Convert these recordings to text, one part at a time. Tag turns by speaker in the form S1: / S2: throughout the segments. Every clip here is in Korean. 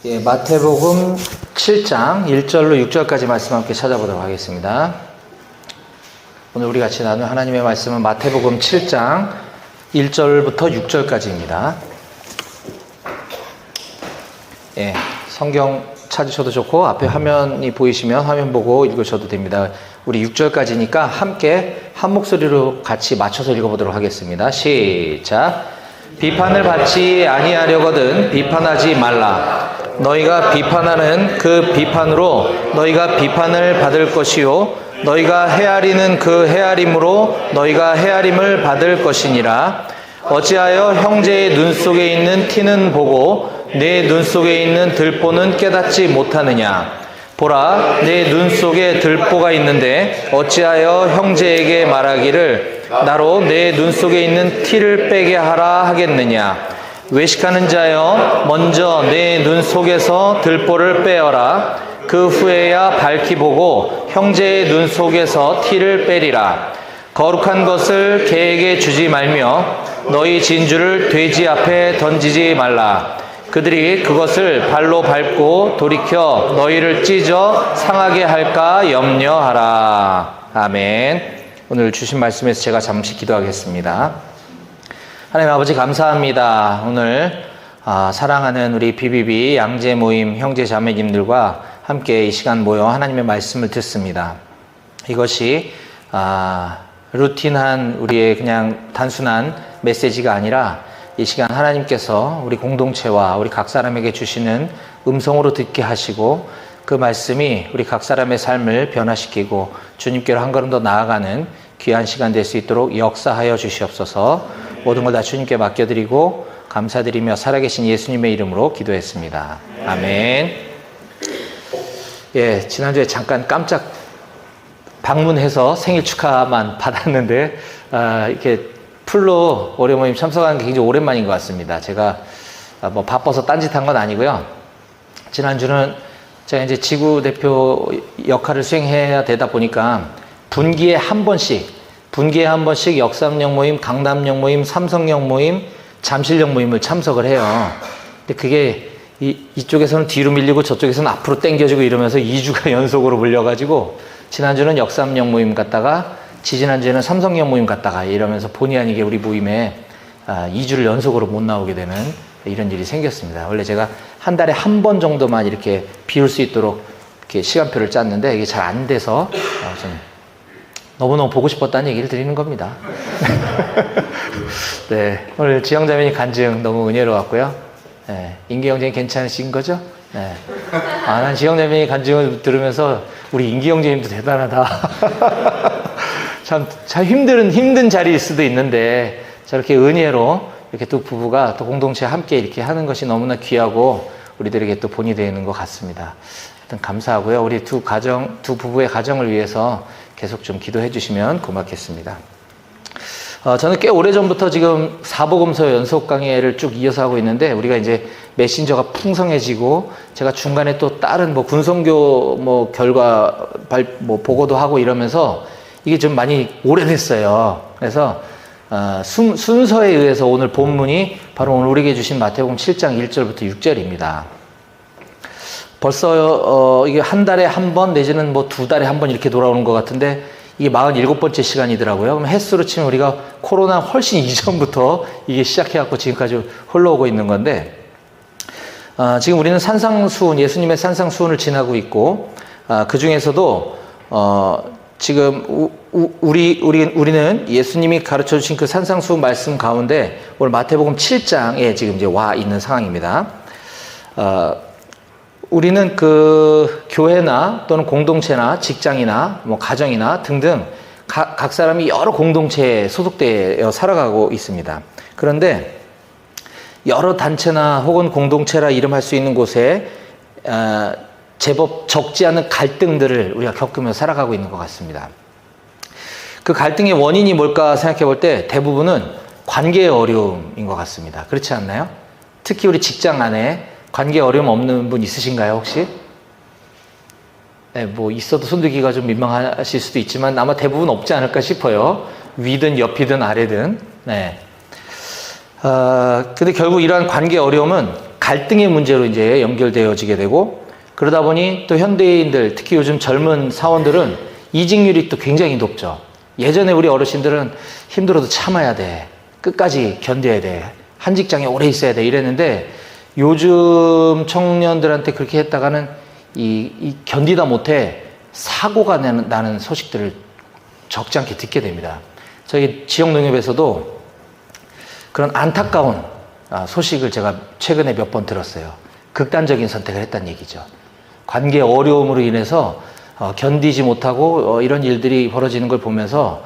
S1: 예, 마태복음 7장 1절로 6절까지 말씀 함께 찾아보도록 하겠습니다. 오늘 우리 같이 나눌 하나님의 말씀은 마태복음 7장 1절부터 6절까지입니다. 예, 성경 찾으셔도 좋고 앞에 화면이 보이시면 화면 보고 읽으셔도 됩니다. 우리 6절까지니까 함께 한 목소리로 같이 맞춰서 읽어보도록 하겠습니다. 시작. 비판을 받지 아니하려거든 비판하지 말라. 너희가 비판하는 그 비판으로 너희가 비판을 받을 것이요 너희가 헤아리는 그 헤아림으로 너희가 헤아림을 받을 것이니라. 어찌하여 형제의 눈 속에 있는 티는 보고 내 눈 속에 있는 들보는 깨닫지 못하느냐. 보라, 내 눈 속에 들보가 있는데 어찌하여 형제에게 말하기를 나로 내 눈 속에 있는 티를 빼게 하라 하겠느냐. 외식하는 자여, 먼저 내 눈 속에서 들보를 빼어라. 그 후에야 밝히 보고 형제의 눈 속에서 티를 빼리라. 거룩한 것을 개에게 주지 말며 너희 진주를 돼지 앞에 던지지 말라. 그들이 그것을 발로 밟고 돌이켜 너희를 찢어 상하게 할까 염려하라. 아멘. 오늘 주신 말씀에서 제가 잠시 기도하겠습니다. 하나님 아버지 감사합니다. 오늘 사랑하는 우리 BBB 양재 모임 형제 자매님들과 함께 이 시간 모여 하나님의 말씀을 듣습니다. 이것이 루틴한 우리의 그냥 단순한 메시지가 아니라 이 시간 하나님께서 우리 공동체와 우리 각 사람에게 주시는 음성으로 듣게 하시고 그 말씀이 우리 각 사람의 삶을 변화시키고 주님께로 한 걸음 더 나아가는 귀한 시간 될 수 있도록 역사하여 주시옵소서. 모든 걸 다 주님께 맡겨드리고 감사드리며 살아계신 예수님의 이름으로 기도했습니다. 아멘. 예, 지난주에 잠깐 깜짝 방문해서 생일 축하만 받았는데 이렇게 풀로 월요 모임 참석하는 게 굉장히 오랜만인 것 같습니다. 제가 뭐 바빠서 딴짓한 건 아니고요. 지난주는 제가 이제 지구 대표 역할을 수행해야 되다 보니까 분기에 한 번씩 역삼역 모임, 강남역 모임, 삼성역 모임, 잠실역 모임을 참석을 해요. 근데 그게 이쪽에서는 뒤로 밀리고 저쪽에서는 앞으로 당겨지고 이러면서 2주가 연속으로 몰려가지고 지난주는 역삼역 모임 갔다가 지지난주에는 삼성역 모임 갔다가 이러면서 본의 아니게 우리 모임에 2주를 연속으로 못 나오게 되는 이런 일이 생겼습니다. 원래 제가 한 달에 한 번 정도만 이렇게 비울 수 있도록 이렇게 시간표를 짰는데 이게 잘 안 돼서 좀 너무너무 보고 싶었다는 얘기를 드리는 겁니다. 네, 오늘 지영자매님 간증 너무 은혜로웠고요. 네, 임기 형제님 괜찮으신 거죠? 네. 난 지영자매님 간증을 들으면서 우리 임기 형제님도 대단하다. 참 힘든 자리일 수도 있는데 저렇게 은혜로 이렇게 또 부부가 또 공동체 함께 이렇게 하는 것이 너무나 귀하고 우리들에게 또 본이 되는 것 같습니다. 하여튼 감사하고요. 우리 두 부부의 가정을 위해서 계속 좀 기도해 주시면 고맙겠습니다. 저는 꽤 오래전부터 지금 사복음서 연속 강의를 쭉 이어서 하고 있는데 우리가 이제 메신저가 풍성해지고 제가 중간에 또 다른 뭐 군선교 뭐 결과 뭐 보고도 하고 이러면서 이게 좀 많이 오래됐어요. 그래서 순서에 의해서 오늘 본문이 바로 오늘 우리에게 주신 마태복음 7장 1절부터 6절입니다. 벌써 이게 한 달에 한 번 내지는 뭐 두 달에 한 번 이렇게 돌아오는 것 같은데 이게 47번째 시간이더라고요. 그럼 횟수로 치면 우리가 코로나 훨씬 이전부터 이게 시작해갖고 지금까지 흘러오고 있는 건데 지금 우리는 산상수훈, 예수님의 산상수훈을 지나고 있고 그 중에서도 지금 우리는 예수님이 가르쳐 주신 그 산상수훈 말씀 가운데 오늘 마태복음 7장에 지금 이제 와 있는 상황입니다. 우리는 그 교회나 또는 공동체나 직장이나 뭐 가정이나 등등 각 사람이 여러 공동체에 소속되어 살아가고 있습니다. 그런데 여러 단체나 혹은 공동체라 이름할 수 있는 곳에 제법 적지 않은 갈등들을 우리가 겪으면서 살아가고 있는 것 같습니다. 그 갈등의 원인이 뭘까 생각해 볼 때 대부분은 관계의 어려움인 것 같습니다. 그렇지 않나요? 특히 우리 직장 안에 관계 어려움 없는 분 있으신가요, 혹시? 네, 뭐 있어도 손들기가 좀 민망하실 수도 있지만 아마 대부분 없지 않을까 싶어요. 위든 옆이든 아래든. 네. 근데 결국 이러한 관계 어려움은 갈등의 문제로 이제 연결되어지게 되고, 그러다 보니 또 현대인들, 특히 요즘 젊은 사원들은 이직률이 또 굉장히 높죠. 예전에 우리 어르신들은 힘들어도 참아야 돼, 끝까지 견뎌야 돼, 한 직장에 오래 있어야 돼 이랬는데, 요즘 청년들한테 그렇게 했다가는 이 견디다 못해 사고가 나는 소식들을 적지 않게 듣게 됩니다. 저희 지역 농협에서도 그런 안타까운 소식을 제가 최근에 몇 번 들었어요. 극단적인 선택을 했다는 얘기죠. 관계 어려움으로 인해서 견디지 못하고 이런 일들이 벌어지는 걸 보면서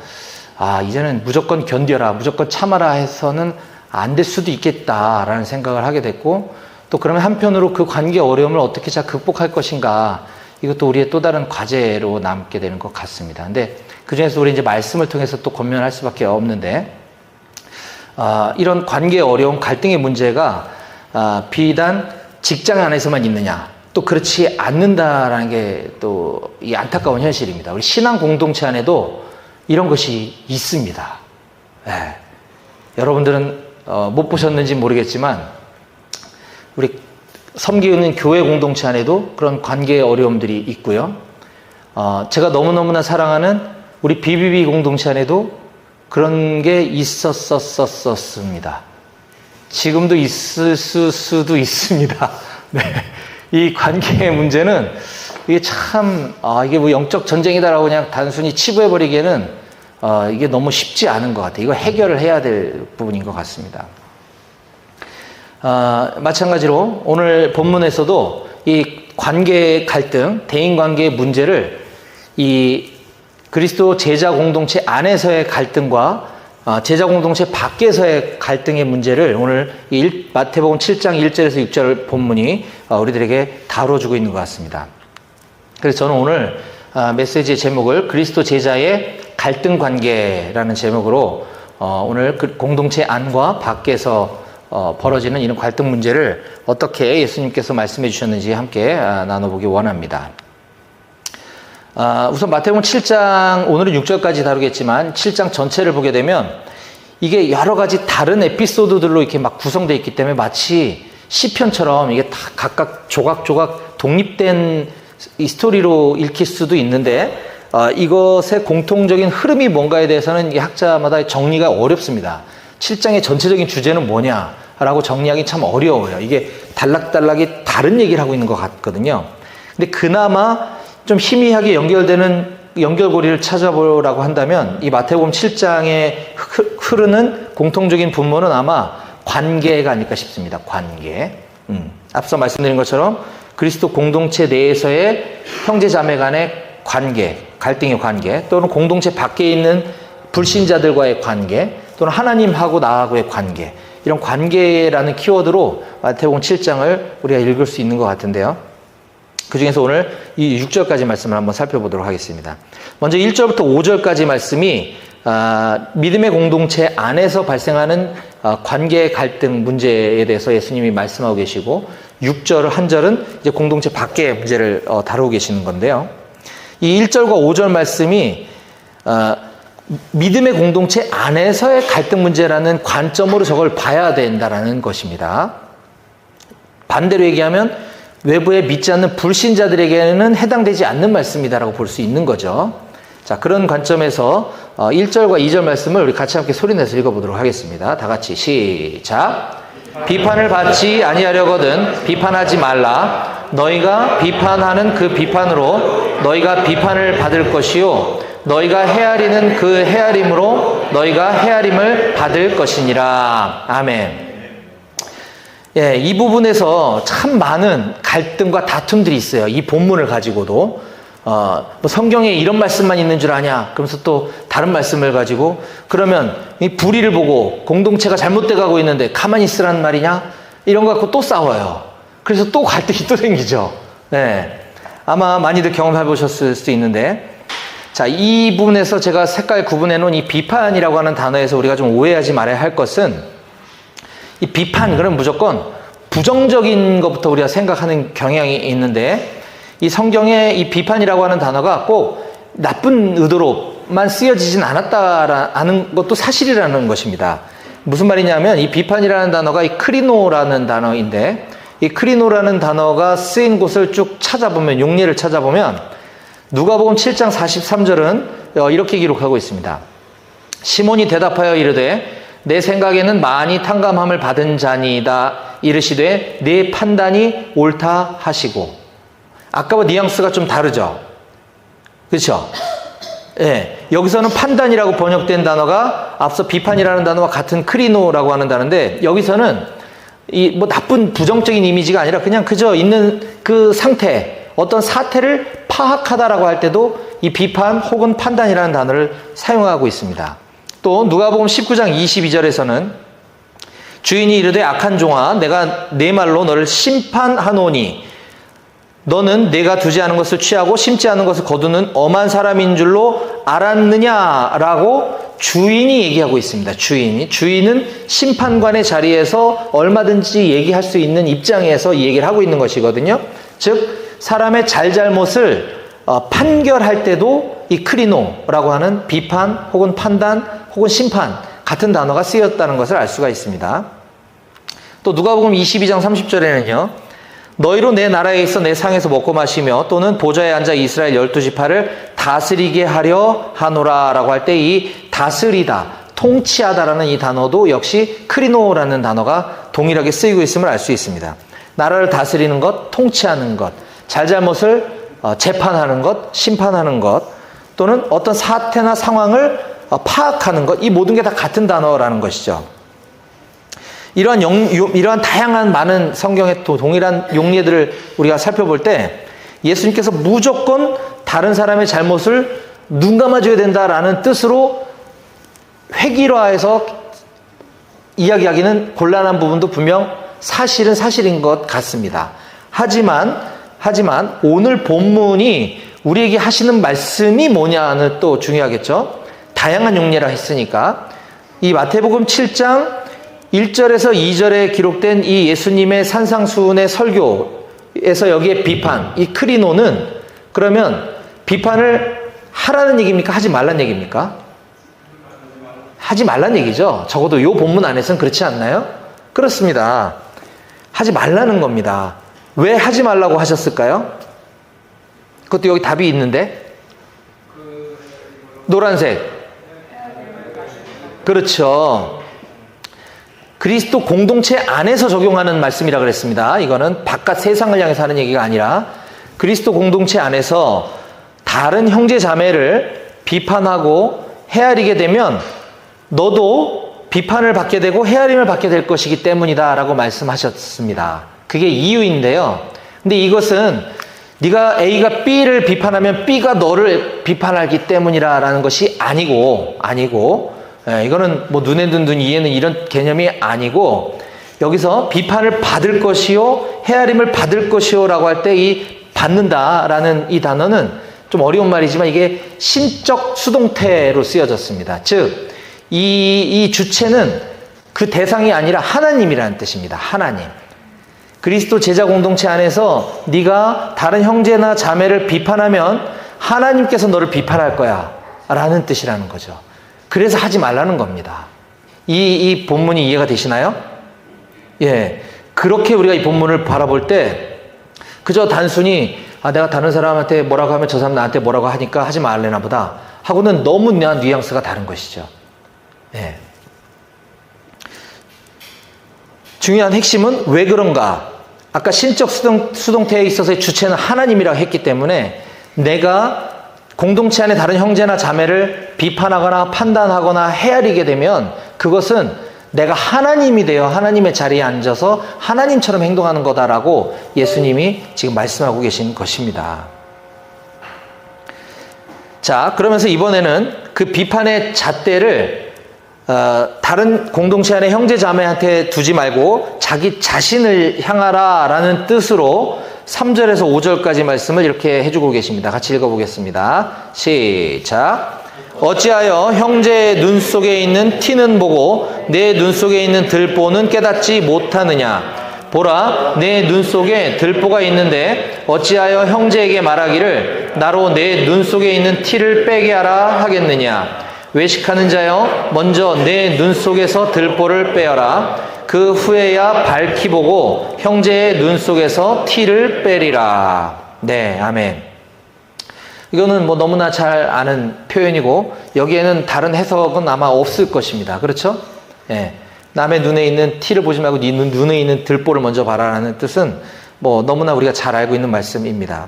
S1: 이제는 무조건 견뎌라, 무조건 참아라 해서는 안 될 수도 있겠다라는 생각을 하게 됐고, 또 그러면 한편으로 그 관계 어려움을 어떻게 잘 극복할 것인가, 이것도 우리의 또 다른 과제로 남게 되는 것 같습니다. 근데 그 중에서 우리 이제 말씀을 통해서 또 권면할 수밖에 없는데, 이런 관계 어려움, 갈등의 문제가 비단 직장 안에서만 있느냐, 또 그렇지 않는다라는 게 또 이 안타까운 현실입니다. 우리 신앙 공동체 안에도 이런 것이 있습니다. 네. 여러분들은 못 보셨는지 모르겠지만 우리 섬기는 교회 공동체 안에도 그런 관계의 어려움들이 있고요. 제가 너무너무나 사랑하는 우리 BBB 공동체 안에도 그런 게 있었습니다. 지금도 있을 수도 있습니다. 네. 이 관계의 문제는 이게 참, 이게 뭐 영적 전쟁이다라고 그냥 단순히 치부해버리기에는 이게 너무 쉽지 않은 것 같아요. 이거 해결을 해야 될 부분인 것 같습니다. 마찬가지로 오늘 본문에서도 이 관계 갈등, 대인 관계의 문제를 이 그리스도 제자 공동체 안에서의 갈등과 제자 공동체 밖에서의 갈등의 문제를 오늘 마태복음 7장 1절에서 6절 본문이 우리들에게 다뤄주고 있는 것 같습니다. 그래서 저는 오늘 메시지의 제목을 그리스도 제자의 갈등 관계라는 제목으로 오늘 그 공동체 안과 밖에서 벌어지는 이런 갈등 문제를 어떻게 예수님께서 말씀해 주셨는지 함께 나눠보기 원합니다. 우선 마태복음 7장, 오늘은 6절까지 다루겠지만 7장 전체를 보게 되면 이게 여러 가지 다른 에피소드들로 이렇게 막 구성되어 있기 때문에 마치 시편처럼 이게 다 각각 조각조각 독립된 이 스토리로 읽힐 수도 있는데, 이것의 공통적인 흐름이 뭔가에 대해서는 이 학자마다 정리가 어렵습니다. 7장의 전체적인 주제는 뭐냐라고 정리하기 참 어려워요. 이게 단락단락이 다른 얘기를 하고 있는 것 같거든요. 근데 그나마 좀 희미하게 연결되는 연결고리를 찾아보라고 한다면 이 마태복음 7장에 흐르는 공통적인 분모는 아마 관계가 아닐까 싶습니다. 관계. 앞서 말씀드린 것처럼 그리스도 공동체 내에서의 형제 자매 간의 관계, 갈등의 관계, 또는 공동체 밖에 있는 불신자들과의 관계, 또는 하나님하고 나하고의 관계, 이런 관계라는 키워드로 마태복음 7장을 우리가 읽을 수 있는 것 같은데요. 그 중에서 오늘 이 6절까지 말씀을 한번 살펴보도록 하겠습니다. 먼저 1절부터 5절까지 말씀이 믿음의 공동체 안에서 발생하는 관계 갈등 문제에 대해서 예수님이 말씀하고 계시고, 6절 한 절은 이제 공동체 밖의 문제를 다루고 계시는 건데요. 이 1절과 5절 말씀이 믿음의 공동체 안에서의 갈등 문제라는 관점으로 저걸 봐야 된다라는 것입니다. 반대로 얘기하면 외부에 믿지 않는 불신자들에게는 해당되지 않는 말씀이다라고 볼 수 있는 거죠. 자, 그런 관점에서 1절과 2절 말씀을 우리 같이 함께 소리내서 읽어보도록 하겠습니다. 다 같이 시작. 비판을 받지 아니하려거든 비판하지 말라. 너희가 비판하는 그 비판으로 너희가 비판을 받을 것이요 너희가 헤아리는 그 헤아림으로 너희가 헤아림을 받을 것이니라. 아멘. 예, 이 부분에서 참 많은 갈등과 다툼들이 있어요. 이 본문을 가지고도. 뭐 성경에 이런 말씀만 있는 줄 아냐? 그러면서 또 다른 말씀을 가지고, 그러면 이 불의를 보고 공동체가 잘못돼 가고 있는데 가만히 있으라는 말이냐? 이런 거 갖고 또 싸워요. 그래서 또 갈등이 또 생기죠. 네. 아마 많이들 경험해 보셨을 수도 있는데, 자, 이 부분에서 제가 색깔 구분해 놓은 이 비판이라고 하는 단어에서 우리가 좀 오해하지 말아야 할 것은, 이 비판, 그럼 무조건 부정적인 것부터 우리가 생각하는 경향이 있는데, 이 성경에 이 비판이라고 하는 단어가 꼭 나쁜 의도로만 쓰여지진 않았다라는 것도 사실이라는 것입니다. 무슨 말이냐면 이 비판이라는 단어가 이 크리노라는 단어인데, 이 크리노라는 단어가 쓰인 곳을 쭉 찾아보면, 용례를 찾아보면 누가복음 7장 43절은 이렇게 기록하고 있습니다. 시몬이 대답하여 이르되 내 생각에는 많이 탕감함을 받은 자니이다. 이르시되 내 판단이 옳다 하시고. 아까와 뉘앙스가 좀 다르죠. 그렇죠? 예, 여기서는 판단이라고 번역된 단어가 앞서 비판이라는 단어와 같은 크리노라고 하는 단어인데, 여기서는 이 뭐 나쁜 부정적인 이미지가 아니라 그냥 그저 있는 그 상태, 어떤 사태를 파악하다라고 할 때도 이 비판 혹은 판단이라는 단어를 사용하고 있습니다. 또 누가복음 19장 22절에서는 주인이 이르되 악한 종아 내가 내 말로 너를 심판하노니 너는 내가 두지 않은 것을 취하고 심지 않은 것을 거두는 엄한 사람인 줄로 알았느냐라고 주인이 얘기하고 있습니다. 주인은 심판관의 자리에서 얼마든지 얘기할 수 있는 입장에서 이 얘기를 하고 있는 것이거든요. 즉 사람의 잘잘못을 판결할 때도 이 크리노라고 하는 비판 혹은 판단 혹은 심판 같은 단어가 쓰였다는 것을 알 수가 있습니다. 또 누가복음 22장 30절에는요. 너희로 내 나라에 있어 내 상에서 먹고 마시며 또는 보좌에 앉아 이스라엘 12지파를 다스리게 하려 하노라 라고 할 때 이 다스리다, 통치하다라는 이 단어도 역시 크리노라는 단어가 동일하게 쓰이고 있음을 알 수 있습니다. 나라를 다스리는 것, 통치하는 것, 잘잘못을 재판하는 것, 심판하는 것, 또는 어떤 사태나 상황을 파악하는 것, 이 모든 게 다 같은 단어라는 것이죠. 이러한 다양한 많은 성경의 또 동일한 용례들을 우리가 살펴볼 때 예수님께서 무조건 다른 사람의 잘못을 눈 감아줘야 된다라는 뜻으로 획일화해서 이야기하기는 곤란한 부분도 분명 사실은 사실인 것 같습니다. 하지만 오늘 본문이 우리에게 하시는 말씀이 뭐냐는 또 중요하겠죠. 다양한 용례라 했으니까 이 마태복음 7장 1절에서 2절에 기록된 이 예수님의 산상수훈의 설교에서 여기에 비판, 이 크리노는 그러면 비판을 하라는 얘기입니까? 하지 말라는 얘기입니까? 하지 말라는 얘기죠. 적어도 이 본문 안에서는 그렇지 않나요? 그렇습니다. 하지 말라는 겁니다. 왜 하지 말라고 하셨을까요? 그것도 여기 답이 있는데 노란색. 그렇죠. 그리스도 공동체 안에서 적용하는 말씀이라 그랬습니다. 이거는 바깥 세상을 향해서 하는 얘기가 아니라 그리스도 공동체 안에서 다른 형제 자매를 비판하고 헤아리게 되면 너도 비판을 받게 되고 헤아림을 받게 될 것이기 때문이다 라고 말씀하셨습니다. 그게 이유인데요. 근데 이것은 네가 A가 B를 비판하면 B가 너를 비판하기 때문이라는 것이 아니고 이거는 뭐 눈에 든 눈, 이에는 이런 개념이 아니고 여기서 비판을 받을 것이요 헤아림을 받을 것이요 라고 할 때 이 받는다라는 이 단어는 좀 어려운 말이지만 이게 신적 수동태로 쓰여졌습니다. 즉 이 주체는 그 대상이 아니라 하나님이라는 뜻입니다. 하나님. 그리스도 제자 공동체 안에서 네가 다른 형제나 자매를 비판하면 하나님께서 너를 비판할 거야 라는 뜻이라는 거죠. 그래서 하지 말라는 겁니다. 이 본문이 이해가 되시나요? 예. 그렇게 우리가 이 본문을 바라볼 때 그저 단순히 내가 다른 사람한테 뭐라고 하면 저 사람 나한테 뭐라고 하니까 하지 말래나 보다 하고는 너무 뉘앙스가 다른 것이죠. 예. 중요한 핵심은 왜 그런가? 아까 신적 수동태에 있어서의 주체는 하나님이라고 했기 때문에 내가 공동체 안에 다른 형제나 자매를 비판하거나 판단하거나 헤아리게 되면 그것은 내가 하나님이 되어 하나님의 자리에 앉아서 하나님처럼 행동하는 거다라고 예수님이 지금 말씀하고 계신 것입니다. 자, 그러면서 이번에는 그 비판의 잣대를 다른 공동체 안에 형제 자매한테 두지 말고 자기 자신을 향하라 라는 뜻으로 3절에서 5절까지 말씀을 이렇게 해주고 계십니다. 같이 읽어보겠습니다. 시작. 어찌하여 형제의 눈 속에 있는 티는 보고 내 눈 속에 있는 들보는 깨닫지 못하느냐. 보라, 내 눈 속에 들보가 있는데 어찌하여 형제에게 말하기를 나로 내 눈 속에 있는 티를 빼게 하라 하겠느냐. 외식하는 자여, 먼저 내 눈 속에서 들보를 빼어라. 그 후에야 밝히 보고 형제의 눈 속에서 티를 빼리라. 네, 아멘. 이거는 뭐 너무나 잘 아는 표현이고 여기에는 다른 해석은 아마 없을 것입니다. 그렇죠? 예. 남의 눈에 있는 티를 보지 말고 네 눈에 있는 들보를 먼저 봐라라는 뜻은 뭐 너무나 우리가 잘 알고 있는 말씀입니다.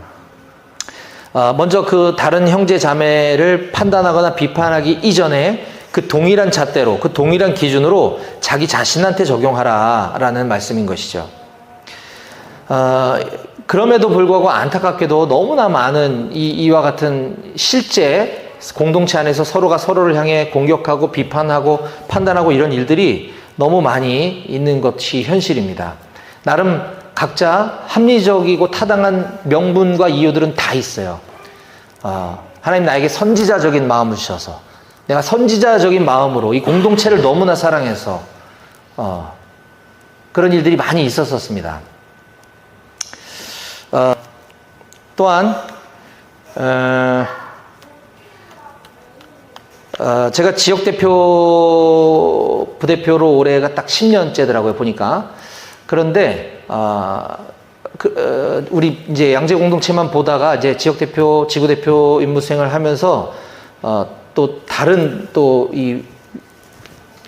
S1: 먼저 그 다른 형제 자매를 판단하거나 비판하기 이전에 그 동일한 잣대로, 그 동일한 기준으로 자기 자신한테 적용하라라는 말씀인 것이죠. 그럼에도 불구하고 안타깝게도 너무나 많은 이와 같은 실제 공동체 안에서 서로가 서로를 향해 공격하고 비판하고 판단하고 이런 일들이 너무 많이 있는 것이 현실입니다. 나름 각자 합리적이고 타당한 명분과 이유들은 다 있어요. 하나님 나에게 선지자적인 마음을 주셔서 내가 선지자적인 마음으로 이 공동체를 너무나 사랑해서 그런 일들이 많이 있었습니다. 또한 제가 지역대표 부대표로 올해가 딱 10년째더라고요 보니까. 그런데 우리 이제 양재 공동체만 보다가 이제 지역대표, 지구대표 임무 수행을 하면서 또 다른 또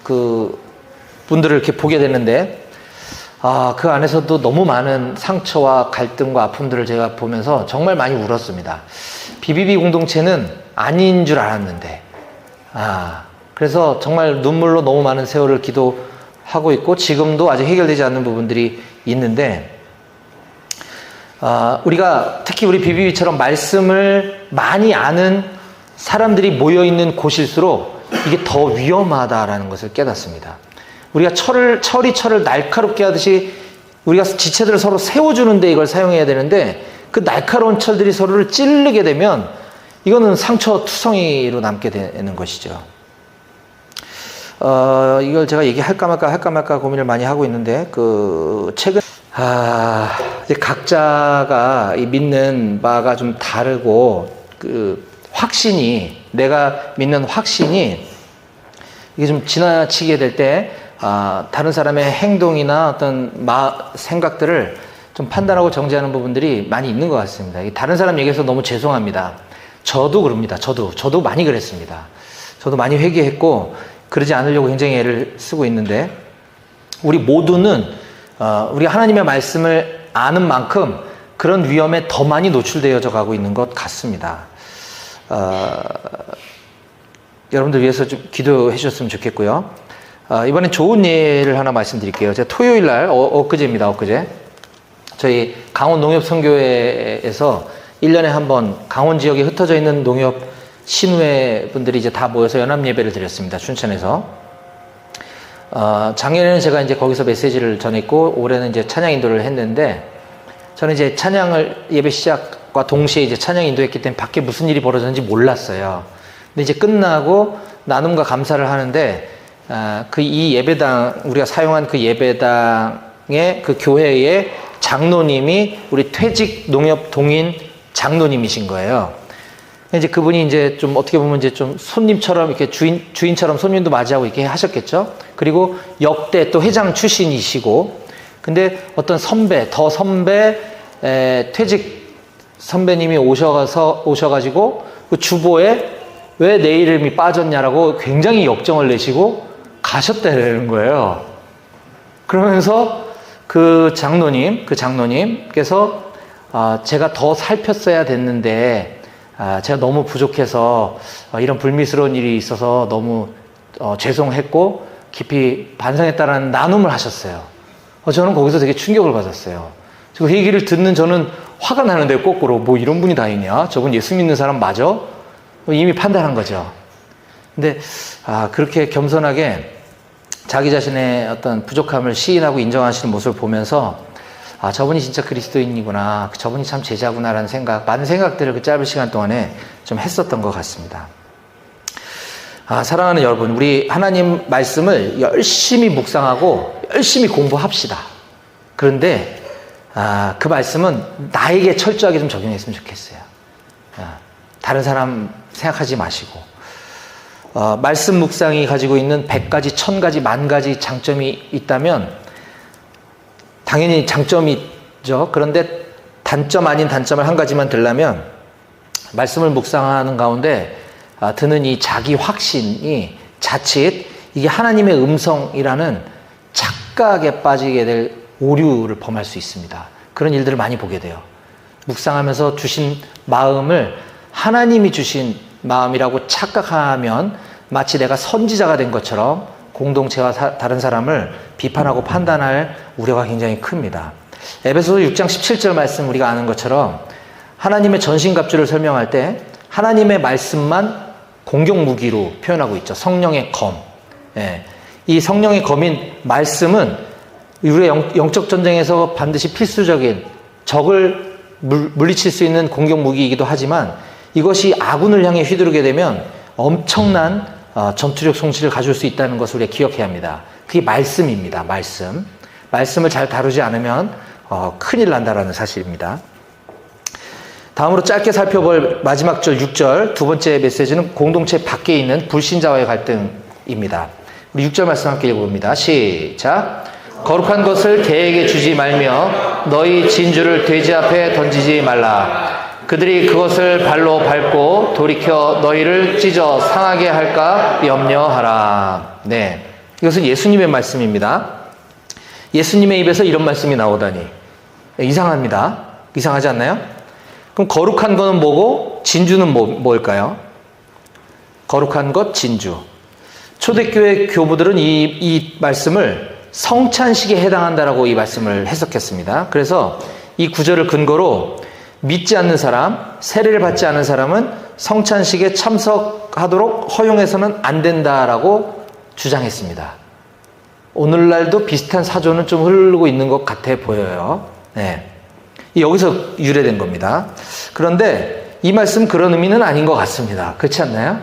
S1: 그 분들을 이렇게 보게 되는데 그 안에서도 너무 많은 상처와 갈등과 아픔들을 제가 보면서 정말 많이 울었습니다. BBB 공동체는 아닌 줄 알았는데 그래서 정말 눈물로 너무 많은 세월을 기도하고 있고 지금도 아직 해결되지 않는 부분들이 있는데 우리가 특히 우리 BBB처럼 말씀을 많이 아는 사람들이 모여있는 곳일수록 이게 더 위험하다라는 것을 깨닫습니다. 우리가 철이 철을 날카롭게 하듯이 우리가 지체들을 서로 세워주는데 이걸 사용해야 되는데 그 날카로운 철들이 서로를 찌르게 되면 이거는 상처투성이로 남게 되는 것이죠. 이걸 제가 얘기할까 말까 고민을 많이 하고 있는데 최근 이제 각자가 믿는 바가 좀 다르고 내가 믿는 확신이 이게 좀 지나치게 될 때 다른 사람의 행동이나 어떤 생각들을 좀 판단하고 정죄하는 부분들이 많이 있는 것 같습니다. 다른 사람 얘기해서 너무 죄송합니다. 저도 그럽니다. 저도 많이 그랬습니다. 저도 많이 회개했고 그러지 않으려고 굉장히 애를 쓰고 있는데 우리 모두는 우리가 하나님의 말씀을 아는 만큼 그런 위험에 더 많이 노출되어져 가고 있는 것 같습니다. 여러분들 위해서 좀 기도해 주셨으면 좋겠고요. 이번엔 좋은 예를 하나 말씀드릴게요. 제가 토요일 날, 엊그제입니다. 엊그제. 저희 강원 농협선교회에서 1년에 한 번 강원 지역에 흩어져 있는 농협 신우회 분들이 이제 다 모여서 연합 예배를 드렸습니다. 춘천에서. 작년에는 제가 이제 거기서 메시지를 전했고, 올해는 이제 찬양 인도를 했는데, 저는 이제 찬양을 예배 시작과 동시에 이제 찬양 인도했기 때문에 밖에 무슨 일이 벌어졌는지 몰랐어요. 근데 이제 끝나고 나눔과 감사를 하는데, 이 예배당, 우리가 사용한 그 예배당의 그 교회의 장로님이 우리 퇴직 농협 동인 장로님이신 거예요. 이제 그분이 이제 좀 어떻게 보면 이제 좀 손님처럼 이렇게 주인처럼 손님도 맞이하고 이렇게 하셨겠죠. 그리고 역대 또 회장 출신이시고, 근데 어떤 더 선배, 퇴직 선배님이 오셔가지고 그 주보에 왜 내 이름이 빠졌냐라고 굉장히 역정을 내시고 가셨다는 거예요. 그러면서 그 장로님께서 제가 더 살폈어야 됐는데 제가 너무 부족해서 이런 불미스러운 일이 있어서 너무 죄송했고 깊이 반성했다라는 나눔을 하셨어요. 저는 거기서 되게 충격을 받았어요. 그 얘기를 듣는 저는 화가 나는데 거꾸로 뭐 이런 분이 다 있냐? 저분 예수 믿는 사람 맞아? 이미 판단한 거죠. 근데 그렇게 겸손하게 자기 자신의 어떤 부족함을 시인하고 인정하시는 모습을 보면서 저분이 진짜 그리스도인이구나, 저분이 참 제자구나라는 많은 생각들을 그 짧은 시간 동안에 좀 했었던 것 같습니다. 사랑하는 여러분, 우리 하나님 말씀을 열심히 묵상하고 열심히 공부합시다. 그런데 그 말씀은 나에게 철저하게 좀 적용했으면 좋겠어요. 다른 사람 생각하지 마시고 말씀 묵상이 가지고 있는 100가지, 1000가지, 10,000가지 장점이 있다면 당연히 장점이 있죠. 그런데 단점 아닌 단점을 한 가지만 들라면 말씀을 묵상하는 가운데 드는 이 자기 확신이 자칫 이게 하나님의 음성이라는 착각에 빠지게 될 오류를 범할 수 있습니다. 그런 일들을 많이 보게 돼요. 묵상하면서 주신 마음을 하나님이 주신 마음이라고 착각하면 마치 내가 선지자가 된 것처럼 공동체와 다른 사람을 비판하고 판단할 우려가 굉장히 큽니다. 에베소서 6장 17절 말씀 우리가 아는 것처럼 하나님의 전신갑주를 설명할 때 하나님의 말씀만 공격 무기로 표현하고 있죠. 성령의 검. 예. 이 성령의 검인 말씀은 우리의 영적 전쟁에서 반드시 필수적인 적을 물리칠 수 있는 공격 무기이기도 하지만 이것이 아군을 향해 휘두르게 되면 엄청난 전투력 손실을 가져올 수 있다는 것을 우리가 기억해야 합니다. 그게 말씀입니다. 말씀을 잘 다루지 않으면 큰일 난다라는 사실입니다. 다음으로 짧게 살펴볼 마지막 절 6절 두 번째 메시지는 공동체 밖에 있는 불신자와의 갈등입니다. 우리 6절 말씀 함께 읽어봅니다. 시작. 거룩한 것을 개에게 주지 말며 너희 진주를 돼지 앞에 던지지 말라. 그들이 그것을 발로 밟고 돌이켜 너희를 찢어 상하게 할까 염려하라. 네, 이것은 예수님의 말씀입니다. 예수님의 입에서 이런 말씀이 나오다니 이상합니다. 이상하지 않나요? 그럼 거룩한 거는 뭐고 진주는 뭘까요? 거룩한 것 진주. 초대교회 교부들은 이 말씀을 성찬식에 해당한다라고 이 말씀을 해석했습니다. 그래서 이 구절을 근거로 믿지 않는 사람, 세례를 받지 않은 사람은 성찬식에 참석하도록 허용해서는 안 된다라고 주장했습니다. 오늘날도 비슷한 사조는 좀 흐르고 있는 것 같아 보여요. 네. 여기서 유래된 겁니다. 그런데 이 말씀 그런 의미는 아닌 것 같습니다. 그렇지 않나요?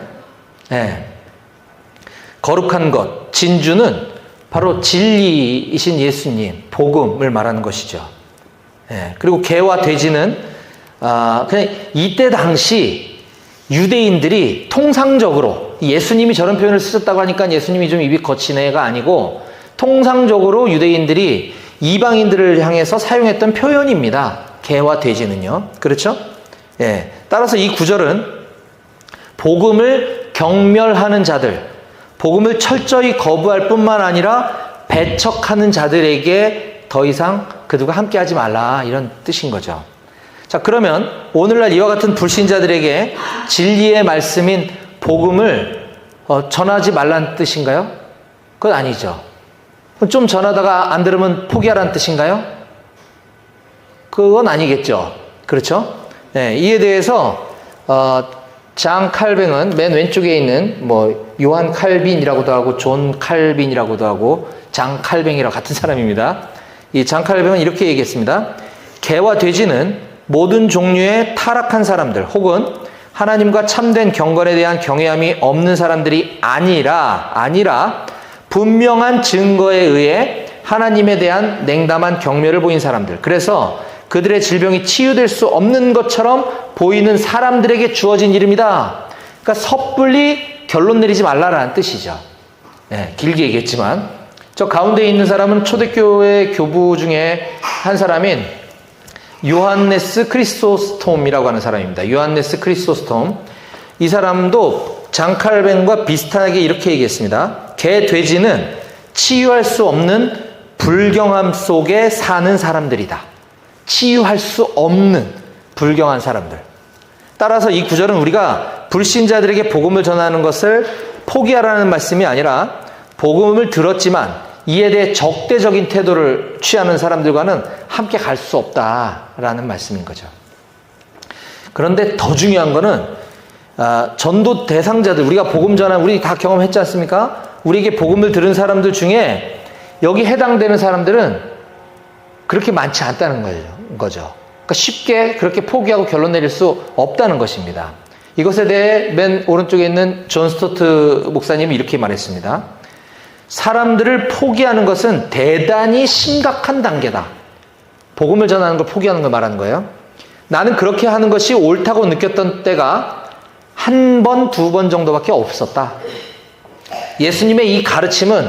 S1: 네. 거룩한 것, 진주는 바로 진리이신 예수님, 복음을 말하는 것이죠. 네. 그리고 개와 돼지는 그냥 이때 당시 유대인들이 통상적으로 예수님이 저런 표현을 쓰셨다고 하니까 예수님이 좀 입이 거친 애가 아니고 통상적으로 유대인들이 이방인들을 향해서 사용했던 표현입니다. 개와 돼지는요. 그렇죠? 예. 따라서 이 구절은 복음을 경멸하는 자들, 복음을 철저히 거부할 뿐만 아니라 배척하는 자들에게 더 이상 그들과 함께하지 말라 이런 뜻인 거죠. 자, 그러면 오늘날 이와 같은 불신자들에게 진리의 말씀인 복음을 전하지 말라는 뜻인가요? 그건 아니죠. 좀 전하다가 안 들으면 포기하라는 뜻인가요? 그건 아니겠죠. 그렇죠? 네, 이에 대해서 장 칼뱅은 맨 왼쪽에 있는 요한 칼빈이라고도 하고 존 칼빈이라고도 하고 장 칼뱅이랑 같은 사람입니다. 이 장 칼뱅은 이렇게 얘기했습니다. 개와 돼지는 모든 종류의 타락한 사람들 혹은 하나님과 참된 경건에 대한 경외함이 없는 사람들이 아니라 분명한 증거에 의해 하나님에 대한 냉담한 경멸을 보인 사람들. 그래서 그들의 질병이 치유될 수 없는 것처럼 보이는 사람들에게 주어진 이름이다. 그러니까 섣불리 결론 내리지 말라라는 뜻이죠. 네, 길게 얘기했지만 저 가운데 있는 사람은 초대교회 교부 중에 한 사람인 요한네스 크리소스톰이라고 하는 사람입니다. 요한네스 크리소스톰. 이 사람도 장칼뱅과 비슷하게 이렇게 얘기했습니다. 개, 돼지는 치유할 수 없는 불경함 속에 사는 사람들이다. 치유할 수 없는 불경한 사람들. 따라서 이 구절은 우리가 불신자들에게 복음을 전하는 것을 포기하라는 말씀이 아니라 복음을 들었지만 이에 대해 적대적인 태도를 취하는 사람들과는 함께 갈 수 없다라는 말씀인 거죠. 그런데 더 중요한 거는 전도 대상자들, 우리가 복음 전한 우리 다 경험했지 않습니까? 우리에게 복음을 들은 사람들 중에 여기 해당되는 사람들은 그렇게 많지 않다는 거죠. 그러니까 쉽게 그렇게 포기하고 결론 내릴 수 없다는 것입니다. 이것에 대해 맨 오른쪽에 있는 존 스토트 목사님이 이렇게 말했습니다. 사람들을 포기하는 것은 대단히 심각한 단계다. 복음을 전하는 걸 포기하는 걸 말하는 거예요. 나는 그렇게 하는 것이 옳다고 느꼈던 때가 한 번, 두 번 정도밖에 없었다. 예수님의 이 가르침은,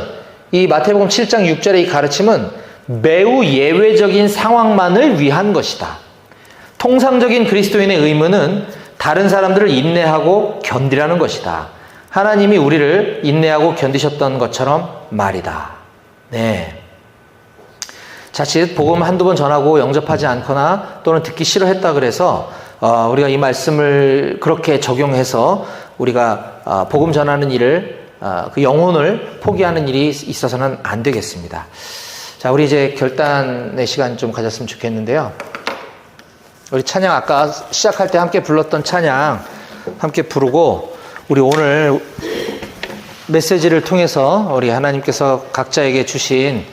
S1: 이 마태복음 7장 6절의 이 가르침은 매우 예외적인 상황만을 위한 것이다. 통상적인 그리스도인의 의무는 다른 사람들을 인내하고 견디라는 것이다. 하나님이 우리를 인내하고 견디셨던 것처럼 말이다. 네. 자칫 복음 한두 번 전하고 영접하지 않거나 또는 듣기 싫어했다 그래서 우리가 이 말씀을 그렇게 적용해서 우리가 복음 전하는 일을 그 영혼을 포기하는 일이 있어서는 안 되겠습니다. 자, 우리 이제 결단의 시간 좀 가졌으면 좋겠는데요. 우리 찬양 아까 시작할 때 함께 불렀던 찬양 함께 부르고 우리 오늘 메시지를 통해서 우리 하나님께서 각자에게 주신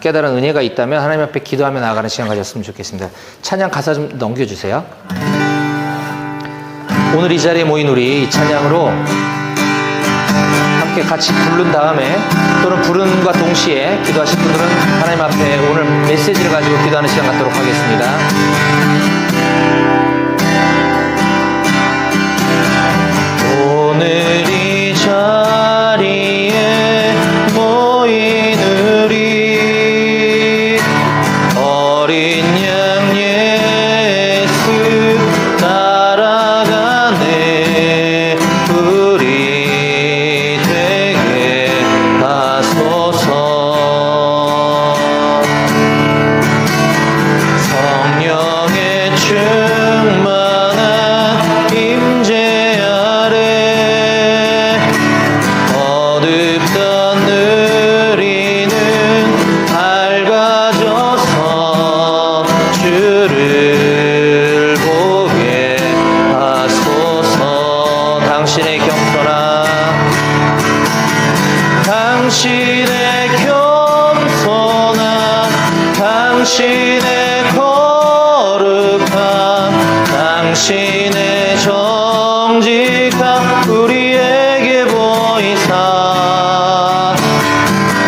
S1: 깨달은 은혜가 있다면 하나님 앞에 기도하며 나아가는 시간 가졌으면 좋겠습니다. 찬양 가사 좀 넘겨주세요. 오늘 이 자리에 모인 우리 이 찬양으로 함께 같이 부른 다음에 또는 부른과 동시에 기도하실 분들은 하나님 앞에 오늘 메시지를 가지고 기도하는 시간 갖도록 하겠습니다. 오늘 이 자리에 모인 우리 어린 양 예수 따라가네 우리 되게 하소서. 성령의 충만한 임재 아래 어둡던 누리는 밝아져서 주를 보게 하소서. 당신의 겸손함 당신의 겸손함 당신의 거룩함 당신의 정직함 우리에게 보이사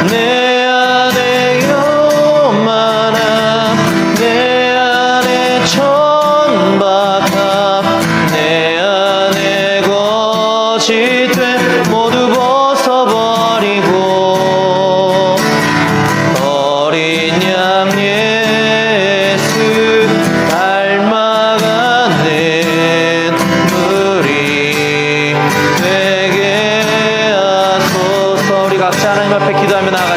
S1: 내 안에 요만함 내 안에 천박함 내 안에 거짓됨 모두 벗어버리고 어린 양 예수 닮아가는 우리 되게 하소서. 우리 각자 하나님 앞에 기도하며 나아가